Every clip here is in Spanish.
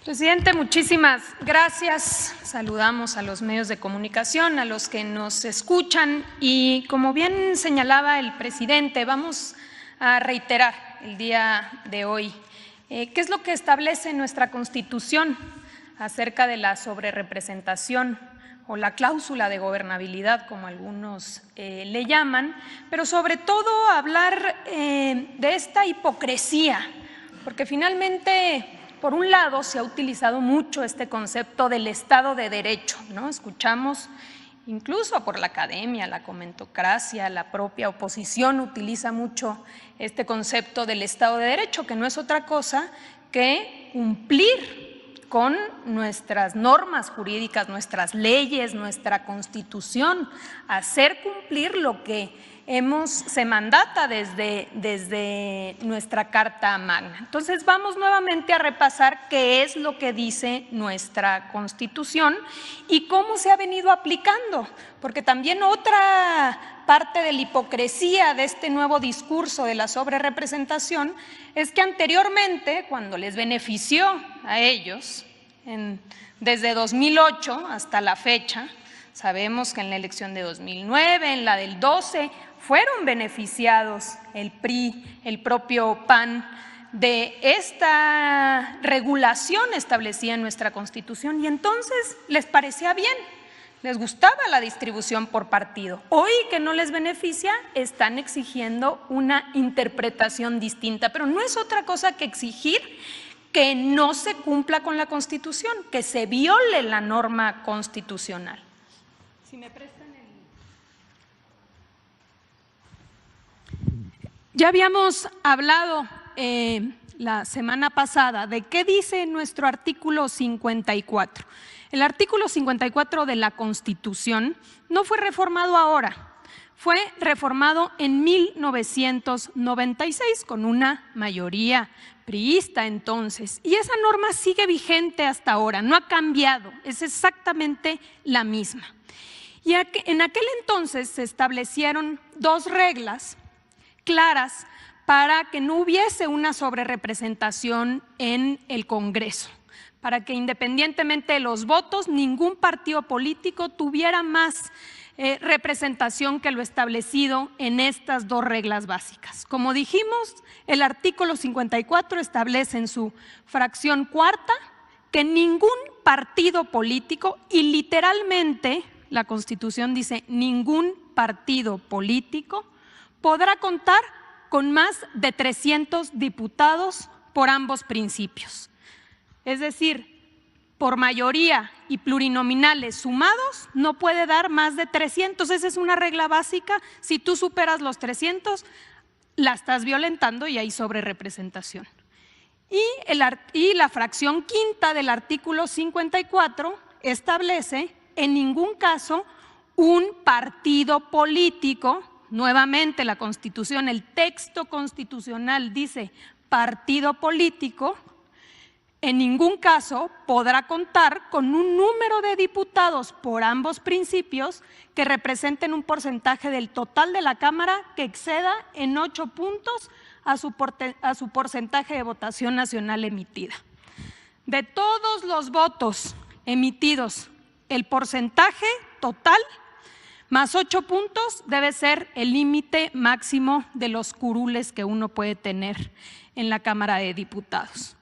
Presidente, muchísimas gracias. Saludamos a los medios de comunicación, a los que nos escuchan y, como bien señalaba el presidente, vamos a reiterar el día de hoy qué es lo que establece nuestra Constitución acerca de la sobrerepresentación o la cláusula de gobernabilidad, como algunos le llaman, pero sobre todo hablar de esta hipocresía, porque finalmente, por un lado, se ha utilizado mucho este concepto del Estado de Derecho, ¿no? Escuchamos incluso por la academia, la comentocracia, la propia oposición utiliza mucho este concepto del Estado de Derecho, que no es otra cosa que cumplir con nuestras normas jurídicas, nuestras leyes, nuestra Constitución, hacer cumplir lo que se mandata desde nuestra Carta Magna. Entonces, vamos nuevamente a repasar qué es lo que dice nuestra Constitución y cómo se ha venido aplicando, porque también otra parte de la hipocresía de este nuevo discurso de la sobrerepresentación es que anteriormente, cuando les benefició a ellos, desde 2008 hasta la fecha, sabemos que en la elección de 2009, en la del 12, fueron beneficiados el PRI, el propio PAN, de esta regulación establecida en nuestra Constitución y entonces les parecía bien, les gustaba la distribución por partido. Hoy que no les beneficia, están exigiendo una interpretación distinta, pero no es otra cosa que exigir que no se cumpla con la Constitución, que se viole la norma constitucional. Si me prestan Ya habíamos hablado la semana pasada de qué dice nuestro artículo 54. El artículo 54 de la Constitución no fue reformado ahora, fue reformado en 1996 con una mayoría priista entonces. Y esa norma sigue vigente hasta ahora, no ha cambiado, es exactamente la misma. Y en aquel entonces se establecieron dos reglas claras para que no hubiese una sobrerepresentación en el Congreso, para que independientemente de los votos, ningún partido político tuviera más representación que lo establecido en estas dos reglas básicas. Como dijimos, el artículo 54 establece en su fracción cuarta que ningún partido político, y literalmente la Constitución dice ningún partido político, podrá contar con más de 300 diputados por ambos principios. Es decir, por mayoría y plurinominales sumados no puede dar más de 300. Esa es una regla básica. Si tú superas los 300, la estás violentando y hay sobrerepresentación. Y la fracción quinta del artículo 54 establece en ningún caso un partido político. Nuevamente la Constitución, el texto constitucional dice partido político, en ningún caso podrá contar con un número de diputados por ambos principios que representen un porcentaje del total de la Cámara que exceda en 8 puntos a su porcentaje de votación nacional emitida. De todos los votos emitidos, el porcentaje total más 8 puntos debe ser el límite máximo de los curules que uno puede tener en la Cámara de Diputados.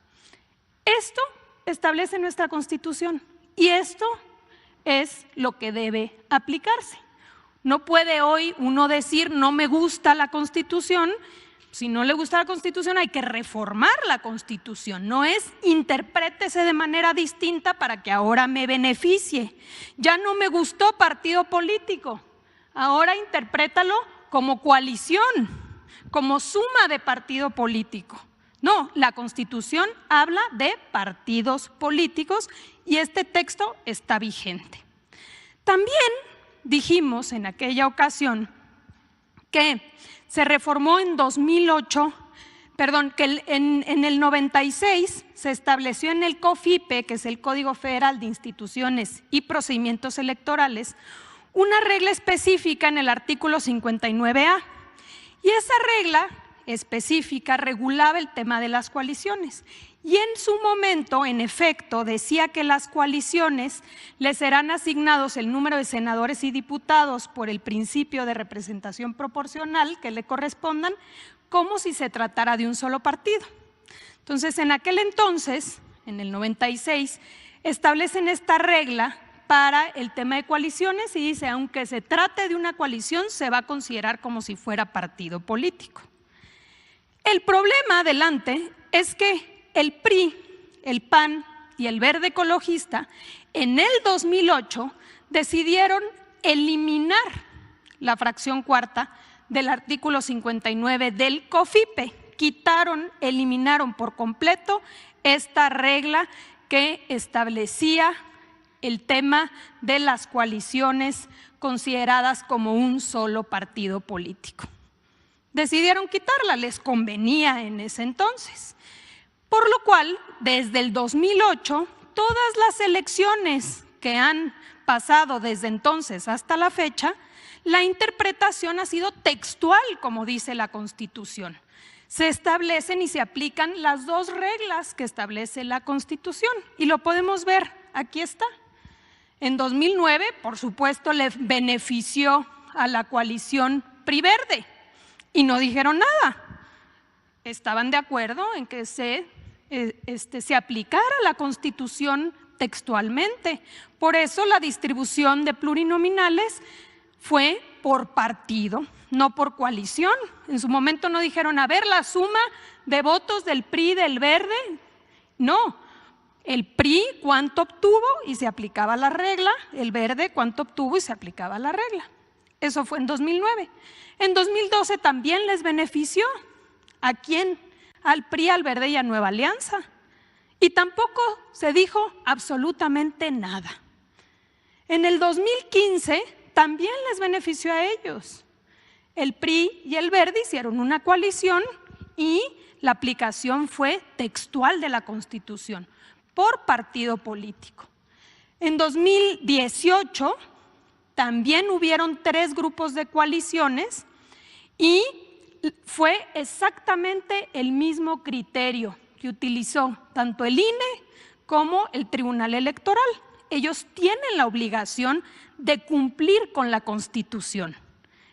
Esto establece nuestra Constitución y esto es lo que debe aplicarse. No puede hoy uno decir no me gusta la Constitución. Si no le gusta la Constitución hay que reformar la Constitución, no es interprétese de manera distinta para que ahora me beneficie. Ya no me gustó partido político, ahora interprétalo como coalición, como suma de partido político. No, la Constitución habla de partidos políticos y este texto está vigente. También dijimos en aquella ocasión que se reformó en 2008, que en el 96 se estableció en el COFIPE, que es el Código Federal de Instituciones y Procedimientos Electorales, una regla específica en el artículo 59A. Y esa regla específica regulaba el tema de las coaliciones. Y en su momento, en efecto, decía que las coaliciones les serán asignados el número de senadores y diputados por el principio de representación proporcional que le correspondan, como si se tratara de un solo partido. Entonces, en aquel entonces, en el 96, establecen esta regla para el tema de coaliciones y dice, aunque se trate de una coalición, se va a considerar como si fuera partido político. El problema, adelante, es que el PRI, el PAN y el Verde Ecologista en el 2008 decidieron eliminar la fracción cuarta del artículo 59 del COFIPE. Eliminaron por completo esta regla que establecía el tema de las coaliciones consideradas como un solo partido político. Decidieron quitarla, les convenía en ese entonces. Por lo cual, desde el 2008, todas las elecciones que han pasado desde entonces hasta la fecha, la interpretación ha sido textual, como dice la Constitución. Se establecen y se aplican las dos reglas que establece la Constitución. Y lo podemos ver, aquí está. En 2009, por supuesto, le benefició a la coalición PRI-Verde y no dijeron nada. Estaban de acuerdo en que se aplicara la Constitución textualmente. Por eso la distribución de plurinominales fue por partido, no por coalición. En su momento no dijeron, a ver, la suma de votos del PRI y del Verde. No, el PRI cuánto obtuvo y se aplicaba la regla, el Verde cuánto obtuvo y se aplicaba la regla. Eso fue en 2009. En 2012 también les benefició. ¿A quién? Al PRI, al Verde y a Nueva Alianza. Y tampoco se dijo absolutamente nada. En el 2015 también les benefició a ellos. El PRI y el Verde hicieron una coalición y la aplicación fue textual de la Constitución por partido político. En 2018 también hubieron 3 grupos de coaliciones y fue exactamente el mismo criterio que utilizó tanto el INE como el Tribunal Electoral. Ellos tienen la obligación de cumplir con la Constitución.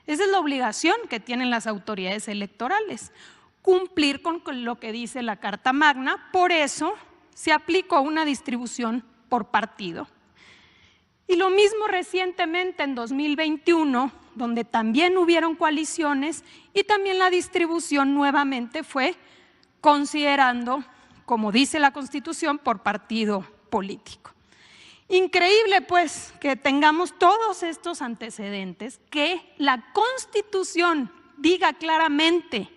Esa es la obligación que tienen las autoridades electorales, cumplir con lo que dice la Carta Magna. Por eso se aplicó una distribución por partido. Y lo mismo recientemente en 2021, donde también hubieron coaliciones y también la distribución nuevamente fue considerando, como dice la Constitución, por partido político. Increíble pues que tengamos todos estos antecedentes, que la Constitución diga claramente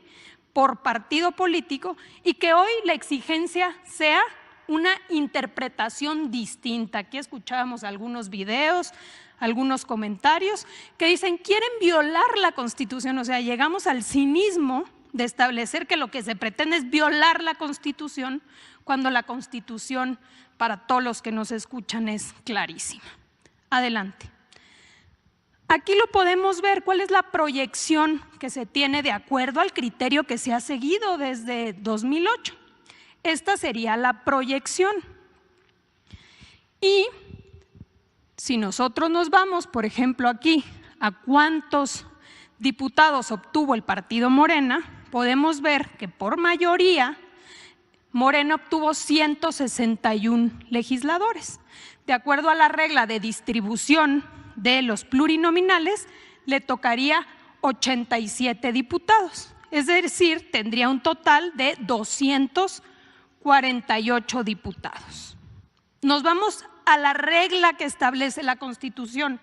por partido político y que hoy la exigencia sea una interpretación distinta. Aquí escuchábamos algunos videos, algunos comentarios que dicen quieren violar la Constitución, o sea, llegamos al cinismo de establecer que lo que se pretende es violar la Constitución cuando la Constitución, para todos los que nos escuchan, es clarísima. Adelante. Aquí lo podemos ver, cuál es la proyección que se tiene de acuerdo al criterio que se ha seguido desde 2008. Esta sería la proyección. Y si nosotros nos vamos, por ejemplo, aquí a cuántos diputados obtuvo el partido Morena, podemos ver que por mayoría Morena obtuvo 161 legisladores. De acuerdo a la regla de distribución de los plurinominales, le tocaría 87 diputados. Es decir, tendría un total de 248 diputados. Nos vamos a la regla que establece la Constitución,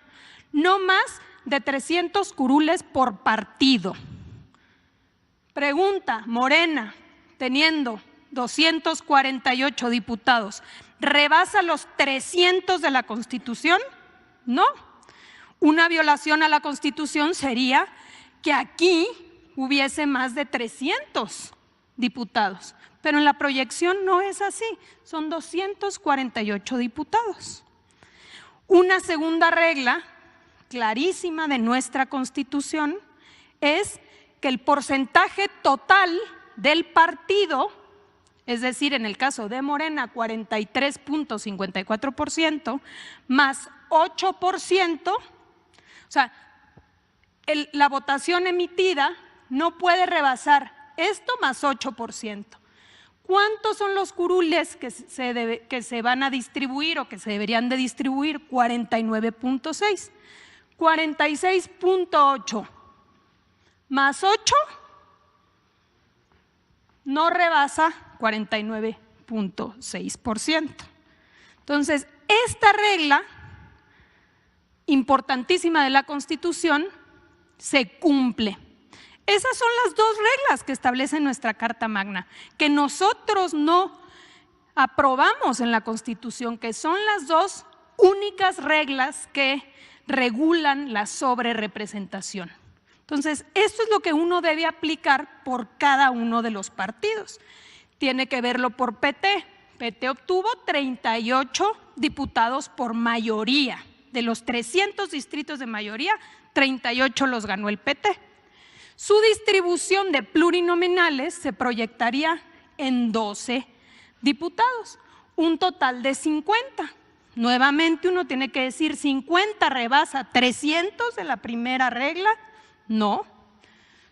no más de 300 curules por partido. Pregunta, Morena, teniendo 248 diputados, ¿rebasa los 300 de la Constitución? No. Una violación a la Constitución sería que aquí hubiese más de 300 diputados, pero en la proyección no es así, son 248 diputados. Una segunda regla clarísima de nuestra Constitución es que el porcentaje total del partido, es decir, en el caso de Morena, 43.54%, más 8%, o sea, la votación emitida no puede rebasar esto más 8%. ¿Cuántos son los curules que se van a distribuir o que se deberían de distribuir? 49.6. 46.8 más 8 no rebasa 49.6%. Entonces, esta regla importantísima de la Constitución se cumple. Esas son las dos reglas que establece nuestra Carta Magna, que nosotros no aprobamos en la Constitución, que son las dos únicas reglas que regulan la sobrerepresentación. Entonces, esto es lo que uno debe aplicar por cada uno de los partidos. Tiene que verlo por PT. PT obtuvo 38 diputados por mayoría. De los 300 distritos de mayoría, 38 los ganó el PT. Su distribución de plurinominales se proyectaría en 12 diputados, un total de 50. Nuevamente uno tiene que decir, ¿50 rebasa 300 de la primera regla? No.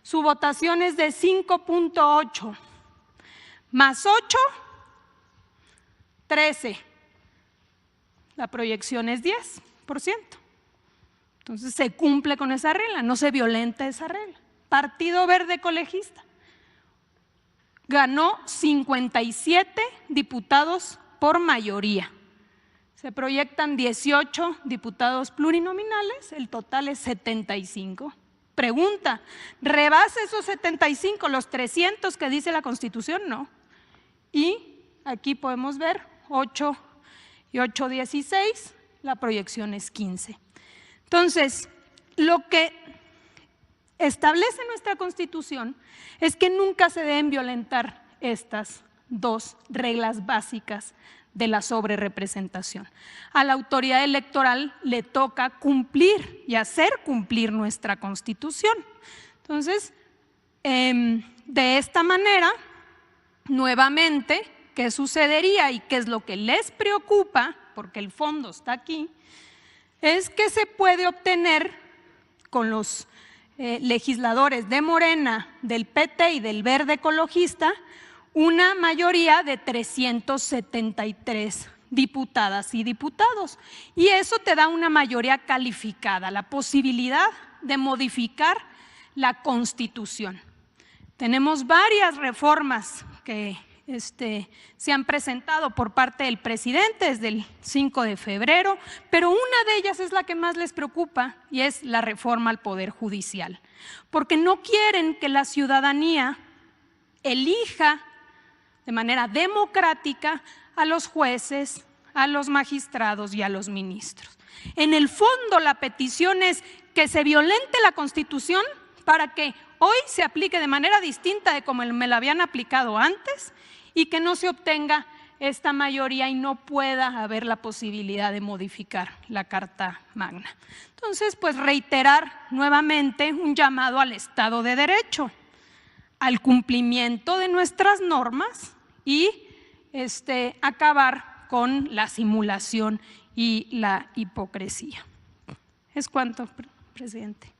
Su votación es de 5.8 más 8, 13. La proyección es 10%. Entonces se cumple con esa regla, no se violenta esa regla. Partido Verde Ecologista ganó 57 diputados por mayoría. Se proyectan 18 diputados plurinominales, el total es 75. Pregunta, ¿rebasa esos 75 los 300 que dice la Constitución? No. Y aquí podemos ver 8 y 8, 16, la proyección es 15. Entonces, lo que establece nuestra Constitución es que nunca se deben violentar estas dos reglas básicas de la sobrerepresentación. A la autoridad electoral le toca cumplir y hacer cumplir nuestra Constitución. Entonces, de esta manera, nuevamente, ¿qué sucedería y qué es lo que les preocupa? Porque el fondo está aquí, es que se puede obtener con los legisladores de Morena, del PT y del Verde Ecologista una mayoría de 373 diputadas y diputados. Y eso te da una mayoría calificada, la posibilidad de modificar la Constitución. Tenemos varias reformas que se han presentado por parte del presidente desde el 5 de febrero, pero una de ellas es la que más les preocupa y es la reforma al Poder Judicial, porque no quieren que la ciudadanía elija de manera democrática a los jueces, a los magistrados y a los ministros. En el fondo, la petición es que se violente la Constitución para que hoy se aplique de manera distinta de como me la habían aplicado antes y que no se obtenga esta mayoría y no pueda haber la posibilidad de modificar la Carta Magna. Entonces, pues reiterar nuevamente un llamado al Estado de Derecho, al cumplimiento de nuestras normas y acabar con la simulación y la hipocresía. Es cuanto, presidente.